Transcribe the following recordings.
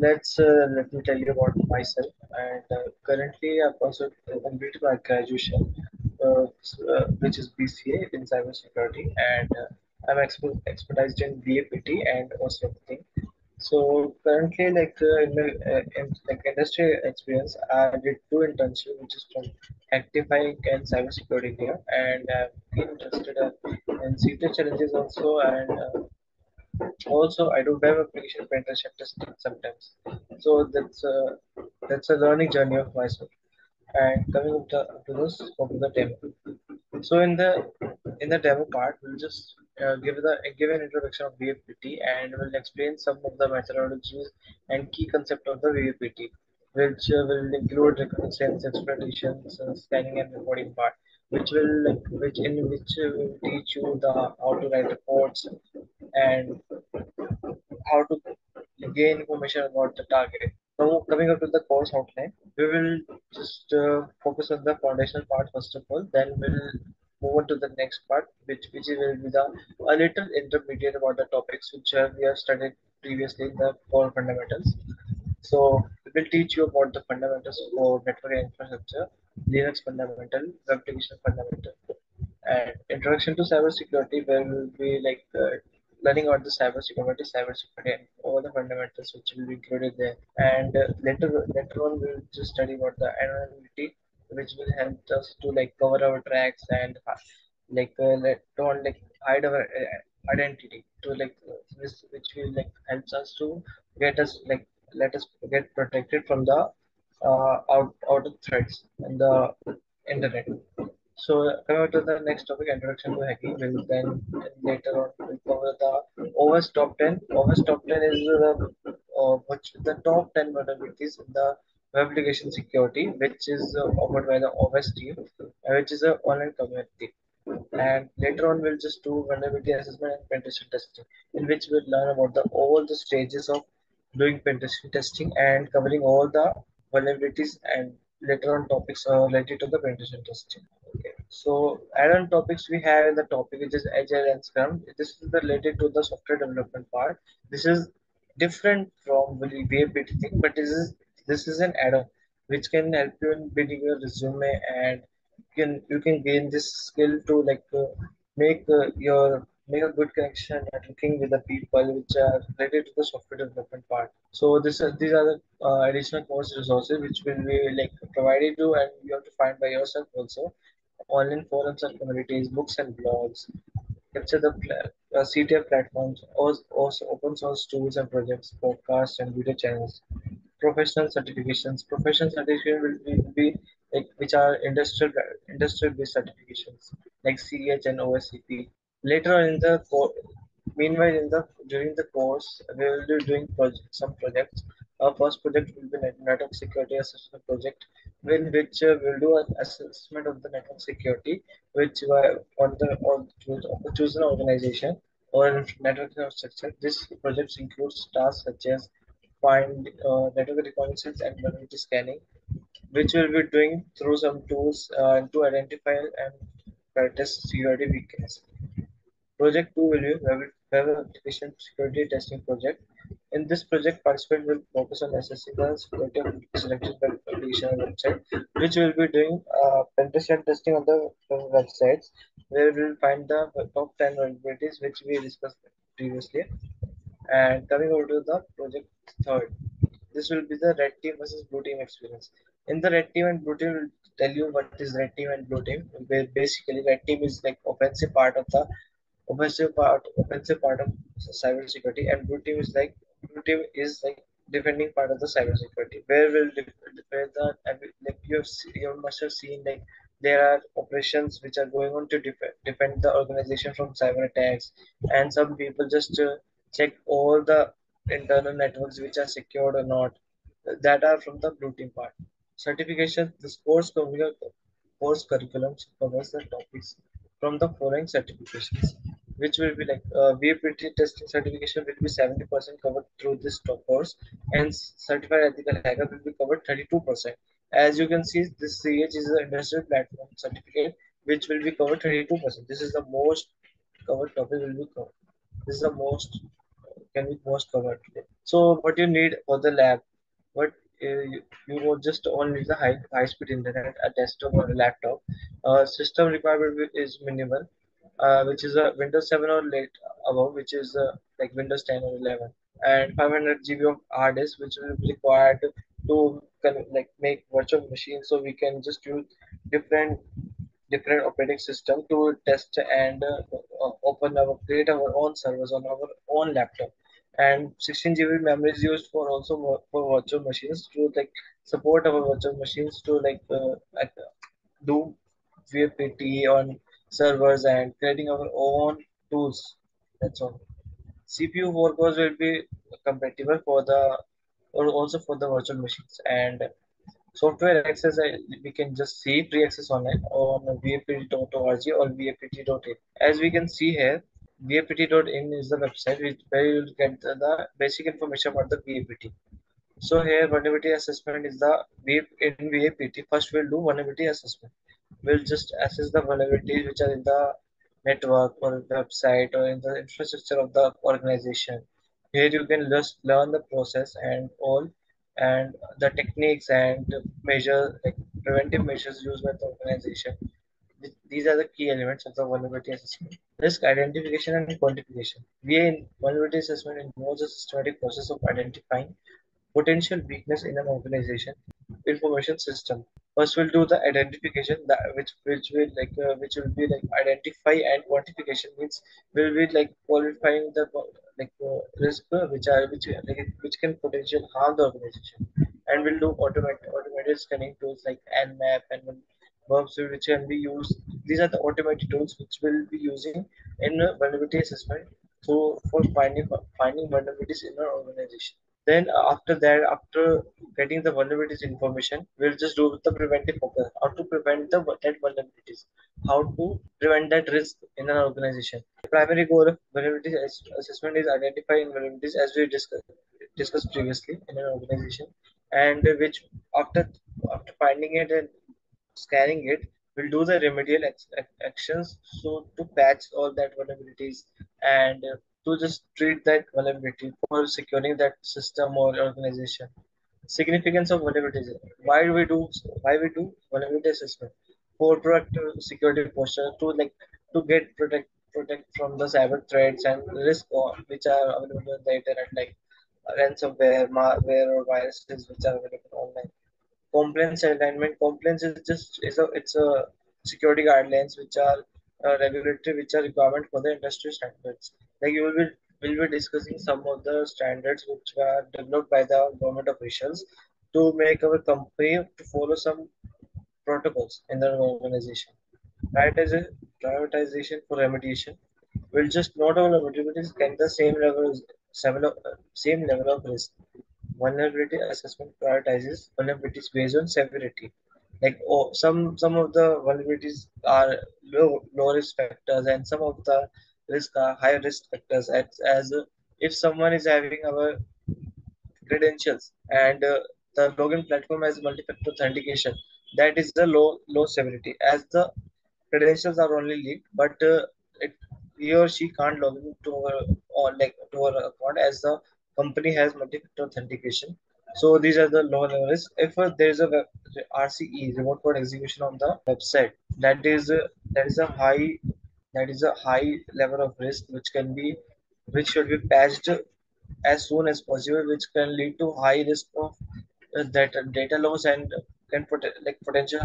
Let me tell you about myself. And currently, I've also completed my graduation, which is BCA in cybersecurity, and I'm expertised in VAPT and also everything. So currently, in like industry experience, I did two internships, which is from rectifying and cybersecurity here, and I've been interested in secret challenges also, and also I do web application penetration testing sometimes. So that's a learning journey of myself. And coming to this, go to the demo. So in the demo part, we'll just give an introduction of VAPT, and we'll explain some of the methodologies and key concept of the VAPT, which will include reconnaissance, exploitations, scanning and reporting part, which will teach you the how to write reports and how to gain information about the target. Now, coming up to the course outline, we will just focus on the foundational part first of all. Then we'll move on to the next part, which will be the a little intermediate about the topics which we have studied previously in the core fundamentals. So we will teach you about the fundamentals for network infrastructure, Linux fundamental, web application fundamental, and introduction to cybersecurity, where we'll be learning about the cybersecurity, and all the fundamentals which will be included there. And later on, we'll just study about the anonymity, which will help us to like cover our tracks and don't like hide our identity to this, which will like helps us to get us like let us get protected from the out of threats in the internet. So coming to the next topic, introduction to hacking. Will then later on we'll cover the OS top 10. OS top 10 is the top 10 vulnerabilities in the web application security, which is offered by the OS team, which is an online community. And later on, we'll just do vulnerability assessment and penetration testing, in which we'll learn about all the stages of doing penetration testing and covering all the vulnerabilities, and later on topics related to the penetration testing. Okay. So add-on topics we have in the topic, which is Agile and Scrum. This is related to the software development part. This is different from the VAPT thing, but this is an add-on which can help you in building your resume, and you can gain this skill to make a good connection networking with the people which are related to the software development part. So these are the additional course resources which will be like provided to, and you have to find by yourself also. Online forums and communities, books and blogs, capture the CTF platforms, also open source tools and projects, podcasts and video channels. Professional certifications. Professional certification will be like which are industrial based certifications like CH and OSCP. Later on in the meanwhile in the during the course we will be doing some projects. Our first project will be network security assessment project, in which we'll do an assessment of the network security, which on the chosen organization or network infrastructure. This project includes tasks such as find network reconnaissance and vulnerability scanning, which we'll be doing through some tools to identify and test security weakness. Project 2 will be web application security testing project. In this project, participants will focus on assessing the security of selected web application website, which will be doing penetration testing on the websites, where we will find the top 10 vulnerabilities which we discussed previously. And coming over to the project third, this will be the red team versus blue team experience. In the red team and blue team, will tell you what is red team and blue team. Where basically, red team is like offensive part of cybersecurity, and blue team is like defending part of the cybersecurity. Where will where the like you must have seen like there are operations which are going on to defend the organization from cyber attacks, and some people just check all the internal networks which are secured or not, that are from the blue team part. Certification, this course curriculum covers the topics from the following certifications, which will be like VAPT testing certification will be 70% covered through this top course, and certified ethical hacker will be covered 32%. As you can see, this CH is the industrial platform certificate, which will be covered 32%. This is the most covered topic will be covered. This is the most can be most covered today. So what you need for the lab, what you would just only the high speed internet, a desktop or a laptop. System requirement is minimal, which is a Windows 7 or late above, which is like Windows 10 or 11, and 500 GB of hard disk, which will be required to like make virtual machines, so we can just use different operating system to test and create our own servers on our own laptop. And 16 GB memory is used for also for virtual machines to like support our virtual machines to do VAPT on servers and creating our own tools. That's all. CPU workloads will be compatible for the or also for the virtual machines, and software access, we can just see free access online on vapt.org or vapt.in. As we can see here, vapt.in is the website where you will get the basic information about the VAPT. So here vulnerability assessment is the in VAPT. First we'll do vulnerability assessment. We'll just assess the vulnerabilities which are in the network or website or in the infrastructure of the organization. Here you can just learn the process and all, and the techniques and measure like preventive measures used by the organization. These are the key elements of the vulnerability assessment. Risk identification and quantification. VA vulnerability assessment involves a systematic process of identifying potential weakness in an organization information system. First, we'll do the identification, that which will be like identify, and quantification means will be like qualifying the risk which can potentially harm the organization. And we'll do automated scanning tools like Nmap and verbs which can be used. These are the automated tools which we'll be using in vulnerability assessment. So for finding vulnerabilities in our organization. Then after that, after getting the vulnerabilities information, we'll just do the preventive focus. How to prevent that vulnerabilities, how to prevent that risk in an organization. The primary goal of vulnerability assessment is identifying vulnerabilities as we discussed previously in an organization, and which after finding it and scanning it, we'll do the remedial actions, so to patch all that vulnerabilities and to just treat that vulnerability for securing that system or organization. Significance of vulnerabilities. Why we do vulnerability assessment? For proactive security posture, to like to get protect from the cyber threats and risk which are available on the internet, like ransomware, malware, or viruses which are available online. Compliance alignment. Compliance is just is a it's a security guidelines which are regulatory, which are requirement for the industry standards. Like you will be discussing some of the standards which are developed by the government officials to make our company to follow some protocols in the organization. Prioritization, prioritization for remediation will just not all vulnerabilities get the same level of risk. Vulnerability assessment prioritizes vulnerabilities based on severity. Like some of the vulnerabilities are low risk factors, and some of the risk are high risk factors. As if someone is having our credentials and the login platform has multi-factor authentication, that is the low severity. As the credentials are only leaked, but he or she can't log in to our or like to our account, as the company has multi-factor authentication. So these are the low level risk. If there is a RCE, remote code execution on the website, that is a high level of risk which should be patched as soon as possible, which can lead to high risk of data loss and can potential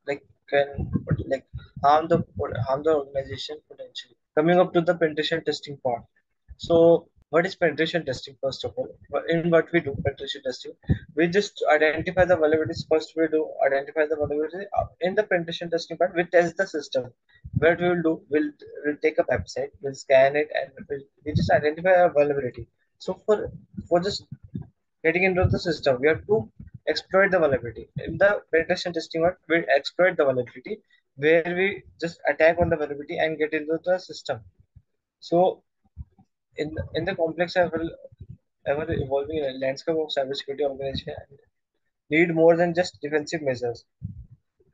like can like harm the organization potentially. Coming up to the penetration testing part. So what is penetration testing? First of all, in what we do penetration testing, we just identify the vulnerabilities. First, we do identify the vulnerability. In the penetration testing part, we test the system. What we will do, we'll take a website, we'll scan it, and we just identify a vulnerability. So for just getting into the system, we have to exploit the vulnerability. In the penetration testing part, we exploit the vulnerability, where we just attack on the vulnerability and get into the system. So in the complex ever evolving landscape of cybersecurity organization need more than just defensive measures.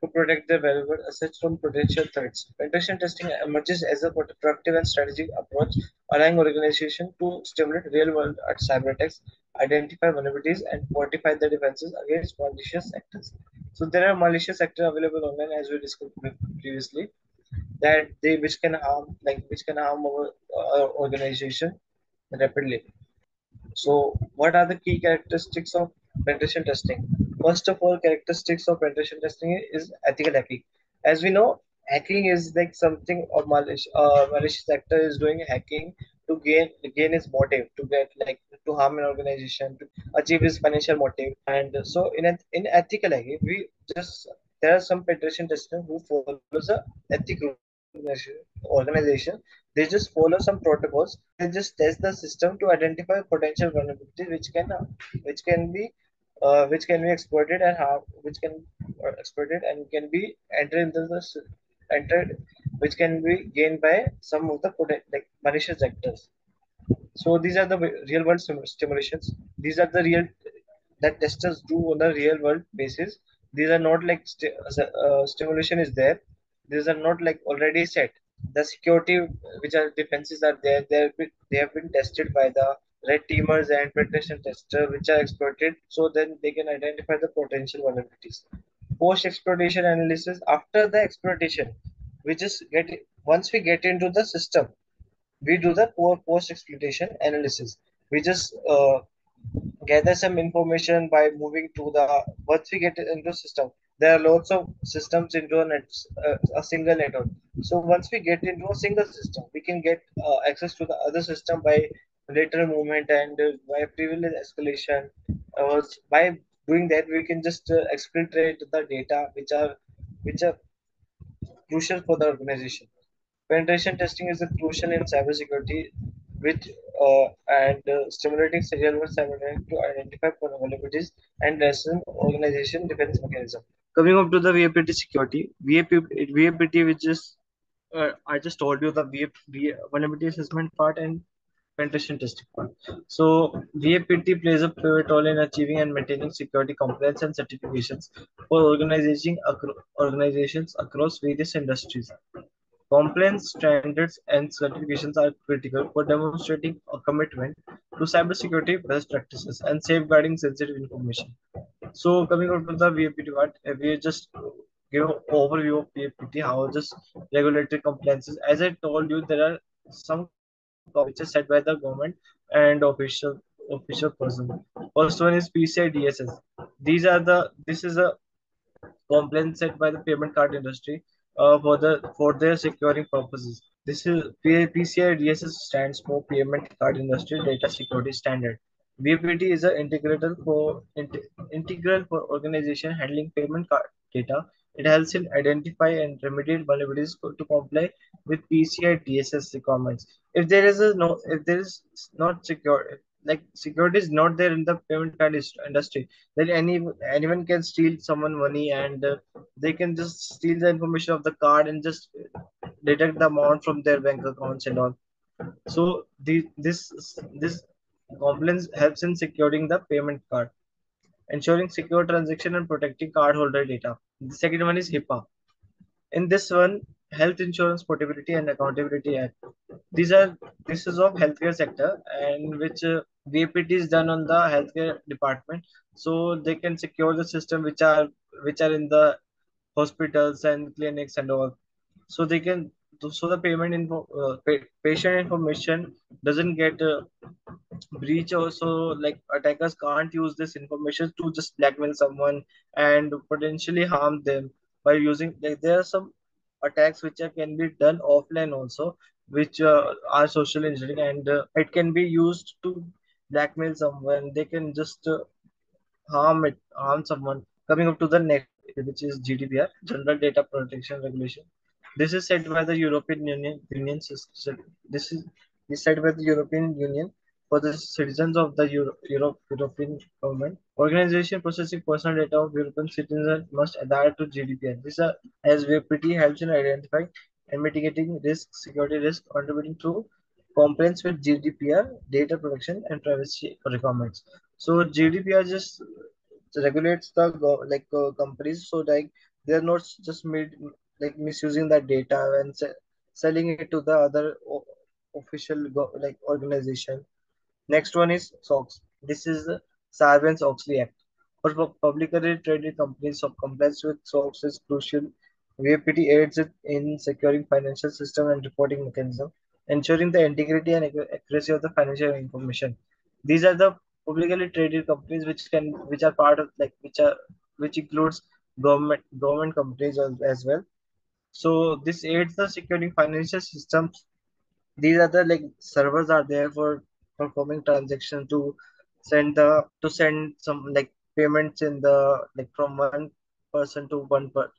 to protect their valuable assets from potential threats. Penetration testing emerges as a proactive and strategic approach, allowing organizations to stimulate real-world cyber attacks, identify vulnerabilities, and fortify their defenses against malicious actors. So there are malicious actors available online, as we discussed previously, that they which can harm our organization rapidly. So, what are the key characteristics of penetration testing? First of all, characteristics of penetration testing is ethical hacking. As we know, hacking is like something or malicious actor is doing hacking to gain his motive, to get like to harm an organization, to achieve his financial motive. And so, in ethical hacking, we just there are some penetration testers who follows a ethic rule of organization. They just follow some protocols. They just test the system to identify potential vulnerabilities which can be exploited and how which can exploited and can be entered into the entered which can be gained by some of the like malicious actors. So these are the real world stimulations. These are the real that testers do on a real world basis. These are not like stimulation is there. These are not like already set. The security which are defenses are there. They have been tested by the red teamers and penetration tester which are exploited. So then they can identify the potential vulnerabilities. Post exploitation analysis. After the exploitation, we just get once we get into the system, we do the post exploitation analysis. We just gather some information by moving to the once we get into system, there are lots of systems into a single network. So once we get into a single system, we can get access to the other system by lateral movement and by privilege escalation. By doing that, we can just exfiltrate the data which are crucial for the organization. Penetration testing is a crucial in cybersecurity, which and stimulating serial world cyber attack to identify vulnerabilities and lessen organization defense mechanism. Coming up to the VAPT security, VAPT, which is I just told you the vulnerability assessment part and penetration testing part. So VAPT plays a pivotal role in achieving and maintaining security compliance and certifications for organizations across various industries. Compliance standards and certifications are critical for demonstrating a commitment to cybersecurity best practices and safeguarding sensitive information. So, coming out to the VAPT part, we just give an overview of VAPT, how just regulatory compliances. As I told you, there are some compliances which are set by the government and official person. First one is PCI DSS. This is a complaints set by the payment card industry for their securing purposes. This is PCI DSS stands for Payment Card Industry Data Security Standard. VAPT is integral for organization handling payment card data. It helps in identify and remediate vulnerabilities to comply with PCI DSS requirements. If there is not secure, like security is not there in the payment card industry, then anyone can steal someone money and they can just steal the information of the card and just deduct the amount from their bank accounts and all. So this compliance helps in securing the payment card, ensuring secure transaction and protecting cardholder data. The second one is HIPAA. In this one, Health Insurance Portability and Accountability Act. These are this is of healthcare sector and which VAPT is done on the healthcare department, so they can secure the system which are in the hospitals and clinics and all. So they can so the patient information doesn't get breach also, like attackers can't use this information to just blackmail someone and potentially harm them by using like there are some attacks which can be done offline also, which are social engineering and it can be used to blackmail someone. They can just harm someone. Coming up to the next, which is GDPR, General Data Protection Regulation. This is set by the European Union system. This is set by the European Union for the citizens of the European government. Organization processing personal data of European citizens must adhere to GDPR. This as VPT helps in identifying and mitigating risk, security risk, contributing to compliance with GDPR, data protection, and privacy requirements. So GDPR just regulates the companies. So like They are not just made like misusing that data and selling it to the other official organization. Next one is SOX. This is the Sarbanes-Oxley Act. For publicly traded companies, so compliance with SOX is crucial. VAPT aids it in securing financial system and reporting mechanism, ensuring the integrity and accuracy of the financial information. These are the publicly traded companies which are part of which includes government companies as well. So this aids the securing financial systems. These are the servers are there for performing transaction to send some payments in the from one person to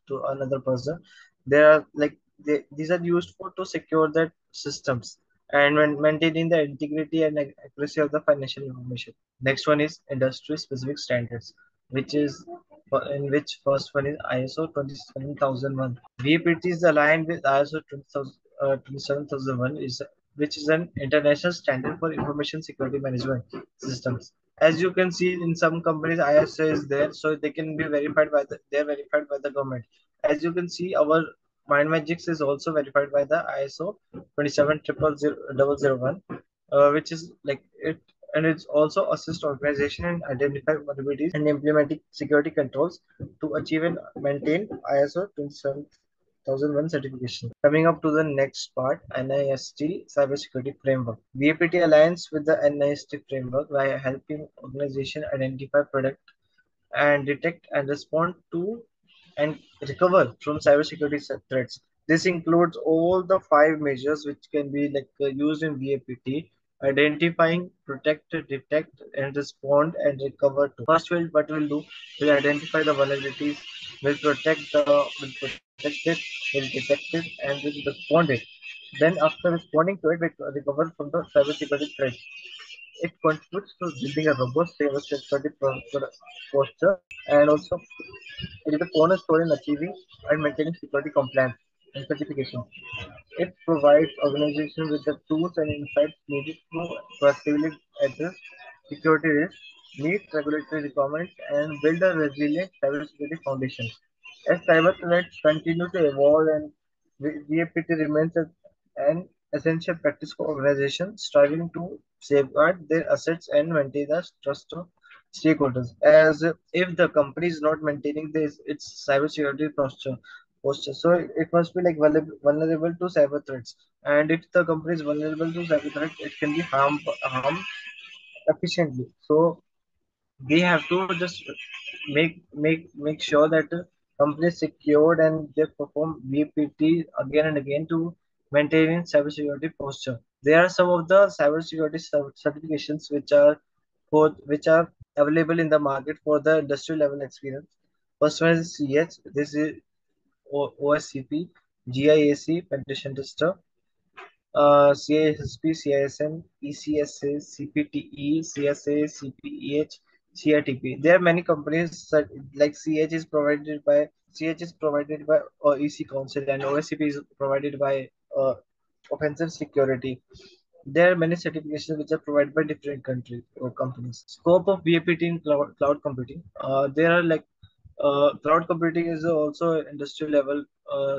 to another person. They are these are used for to secure that systems and when maintaining the integrity and accuracy of the financial information. Next one is industry specific standards, which is in which first one is ISO 27001. VAPT is aligned with ISO 27001, which is an international standard for information security management systems. As you can see, in some companies, ISO is there, so they can be verified by they're verified by the government. As you can see, our MindMajix is also verified by the ISO 27001, which is like it, and it's also assist organization in identify vulnerabilities and implementing security controls to achieve and maintain ISO 27001 certification. Coming up to the next part, NIST Cybersecurity Framework. VAPT aligns with the NIST framework by helping organizations identify, product, and detect and respond to and recover from cybersecurity threats. This includes all the five measures which can be used in VAPT: identifying, protect, detect, and respond and recover to. First, what we'll do, we'll identify the vulnerabilities, will protect it, will detect it, and will respond it. Then, after responding to it, we recover from the cybersecurity threat. It contributes to building a robust cybersecurity posture, and also it is a cornerstone in achieving and maintaining security compliance and certification. It provides organizations with the tools and insights needed to proactively address security risks, meet regulatory requirements, and build a resilient cybersecurity foundation. As cyber threats continue to evolve and VAPT remains an essential practice for organizations striving to safeguard their assets and maintain the trust of stakeholders. As if the company is not maintaining its cybersecurity posture, so it must be vulnerable to cyber threats. And if the company is vulnerable to cyber threats, it can be harmed efficiently. So we have to just make sure that the company is secured and they perform VPT again and again to maintain cybersecurity posture. There are some of the cybersecurity certifications which are available in the market for the industry level experience. First one is CH. This is OSCP, GIAC, Penetration Tester, CISP, CISM, ECSA, CPTE, CSA, CPEH, CITP. There are many companies that like CH is provided by EC Council and OSCP is provided by Offensive Security. There are many certifications which are provided by different countries or companies. Scope of VAPT in cloud computing. There are cloud computing is also an industry level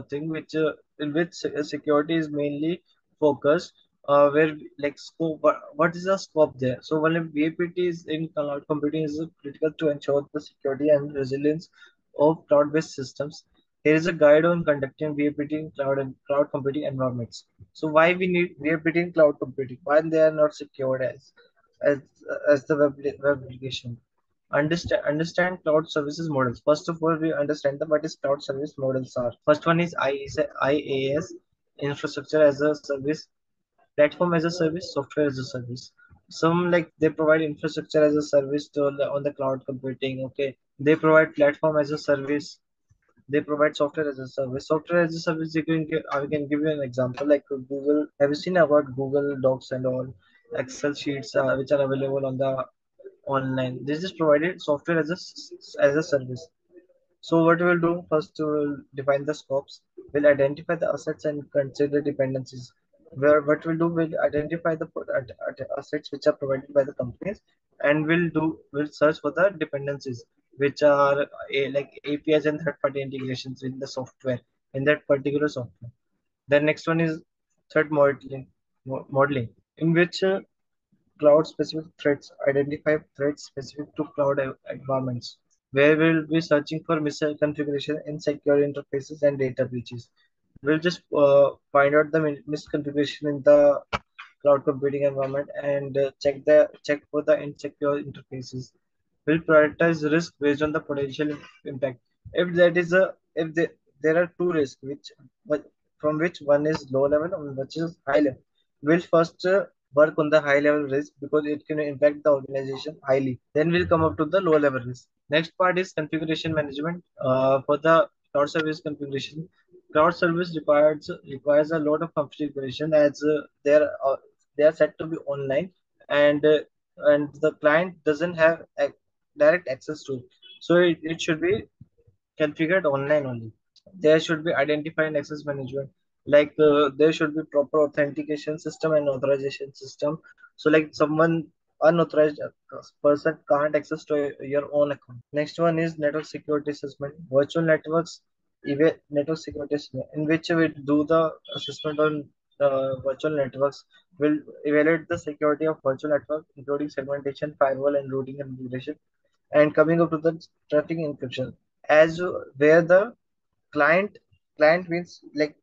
thing which in which security is mainly focused. Where scope, what is the scope there? So when VAPT is in cloud computing is critical to ensure the security and resilience of cloud-based systems. Here is a guide on conducting VAPT in cloud computing environments. So why we need VAPT in cloud computing? Why they are not secured as as the web application? Understand cloud services models. First of all, we understand what is cloud service models are. First one is IaaS, infrastructure as a service, platform as a service, software as a service. Some they provide infrastructure as a service on the cloud computing. Okay, they provide platform as a service. They provide software as a service. Software as a service, I can give you an example like Google. Have you seen about Google Docs and all Excel sheets which are available on the online? This is provided software as a service. So what we'll do first, we'll define the scopes. We'll identify the assets and consider dependencies. Where what we'll do, we'll identify the assets which are provided by the companies, and we'll search for the dependencies. which are like APIs and third-party integrations in the software, in that particular software. The next one is threat modeling, in which cloud-specific threats identify threats specific to cloud environments, where we'll be searching for misconfiguration, insecure interfaces, and data breaches. We'll just find out the misconfiguration in the cloud computing environment and check for the insecure interfaces. Will prioritize risk based on the potential impact. If that is a if the, there are two risks but from which one is low level and which is high level, we'll first work on the high level risk because it can impact the organization highly. Then we'll come up to the low level risk. Next part is configuration management. For the cloud service configuration, cloud service requires a lot of configuration as they are set to be online and the client doesn't have direct access to it. So it should be configured online only. There should be identify and access management. Like there should be proper authentication system and authorization system. So like someone unauthorized person can't access to your own account. Next one is network security assessment. Virtual networks, network security assessment, in which we do the assessment on virtual networks. Will evaluate the security of virtual network, including segmentation, firewall, and routing configuration. And coming up to the traffic encryption, as where the client client means like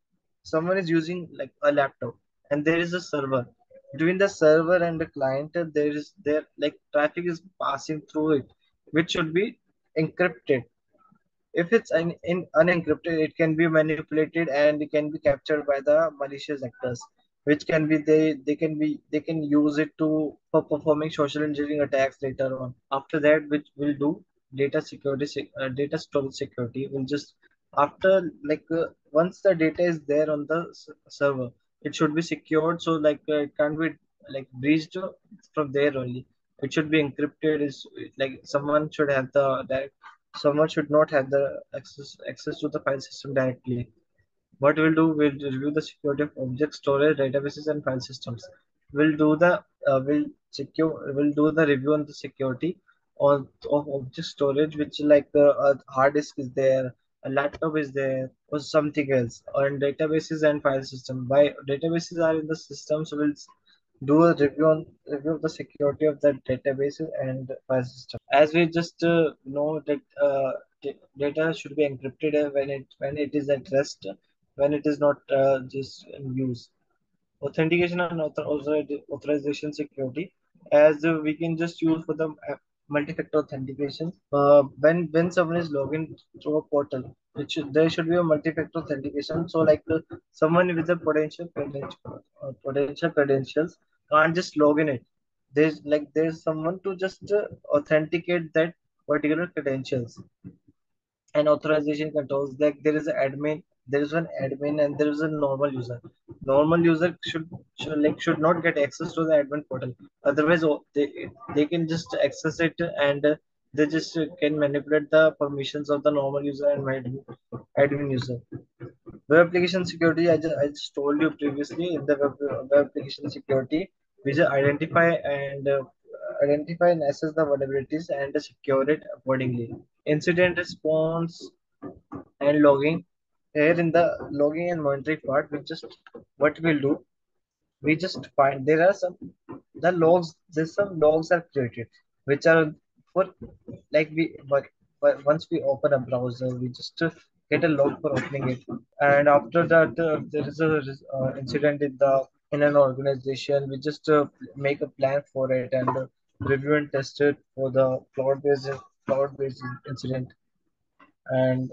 someone is using like a laptop and there is a server. Between the server and the client there like traffic is passing through it, which should be encrypted. If it's unencrypted, it can be manipulated and it can be captured by the malicious actors, which can be they can use it to for performing social engineering attacks later on. After that, which will do data storage security. Will just after once the data is there on the server, it should be secured. So it can't be like breached from there only. It should be encrypted. Is like someone should not have the access to the file system directly. What we'll do, we'll review the security of object storage, databases, and file systems. We'll do the we'll do the review on the security of object storage, which like a hard disk is there, a laptop is there, or something else. On databases and file system. Why databases are in the system, so we'll do a review of the security of the databases and file system. As we just know that data should be encrypted when it is at rest, when it is not just in use. Authentication and authorization security, as we can just use for the multi-factor authentication. When someone is logging through a portal, there should be a multi-factor authentication. So someone with a potential credentials can't just log in it. There's someone to just authenticate that particular credentials. And authorization controls, like there is an admin and there is a normal user. Normal user should not get access to the admin portal. Otherwise they can just access it and they just can manipulate the permissions of the normal user and admin user. Web application security, I just told you previously. In the web application security, we just identify and assess the vulnerabilities and secure it accordingly. Incident response and logging. Here in the logging and monitoring part, what we'll do, we just find there are the logs. There's some logs are created, which are for but once we open a browser, we just get a log for opening it. And after that, there is a incident in an organization. We just make a plan for it and review and test it for the cloud-based incident. And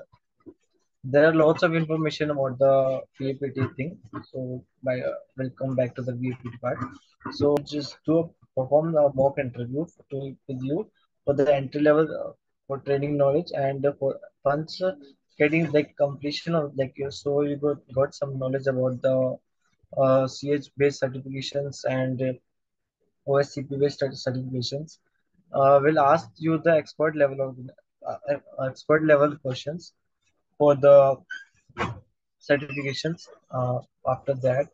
there are lots of information about the VAPT thing. So we'll come back to the VAPT part. So just perform a mock interview with you for the entry level for training knowledge and for once getting like completion of like you so you got some knowledge about the CH based certifications and OSCP based certifications. We'll ask you the expert level questions for the certifications. After that,